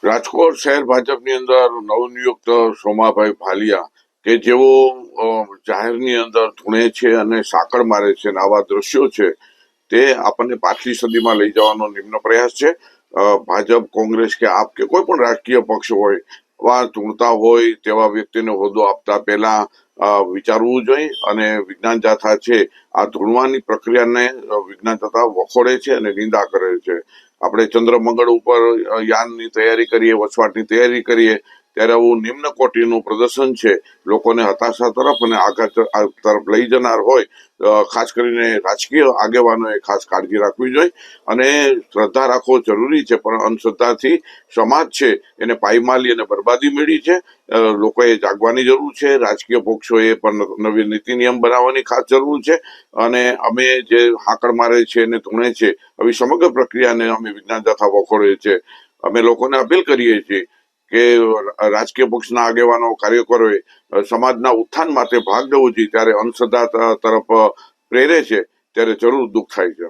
રાજકોટ શહેર ભાજપની અંદર નવનિયુક્ત સોમાભાઈ ભાલિયા કે જેઓ જાહેરની અંદર ધૂણે છે અને સાંકળ મારે છે અને આવા દ્રશ્યો છે તે આપણને પાછલી સદીમાં લઈ જવાનો નિમ્ન પ્રયાસ છે. ભાજપ, કોંગ્રેસ કે આપ કે કોઈ પણ રાજકીય પક્ષ હોય આવા ધૂણતા હોય તેવા વ્યક્તિને હોદ્દો આપતા પહેલા વિચારવું જોઈએ અને વિજ્ઞાન જાથા છે આ ધૂણવાની પ્રક્રિયાને વિજ્ઞાન જાથા વખોડે છે અને નિંદા કરે છે. આપણે ચંદ્રમંગળ ઉપર યાનની તૈયારી કરીએ, વસવાટની તૈયારી કરીએ ત્યારે આવું નિમ્ન કોટીનું પ્રદર્શન છે લોકોને હતાશા તરફ અને આઘાત તરફ લઈ જનાર હોય. ખાસ કરીને રાજકીય આગેવાનોએ ખાસ કાળજી રાખવી જોઈએ અને શ્રદ્ધા રાખવો જરૂરી છે, પણ અંધશ્રદ્ધાથી સમાજ છે એને પાયમાલી અને બરબાદી મેળવી છે. લોકોએ જાગવાની જરૂર છે. રાજકીય પક્ષોએ પણ નવી નીતિ નિયમ બનાવવાની ખાસ જરૂર છે અને અમે જે હાકડ મારે છે અને ધૂણે છે આવી સમગ્ર પ્રક્રિયાને અમે વિજ્ઞાન જાથા વખોડીએ છીએ. અમે લોકોને અપીલ કરીએ છીએ કે રાજકીય પક્ષના આગેવાનો, કાર્યકરોએ સમાજના ઉત્થાન માટે ભાગ લેવો જોઈએ. ત્યારે અંધશ્રદ્ધા તરફ પ્રેરે છે ત્યારે જરૂર દુઃખ થાય છે.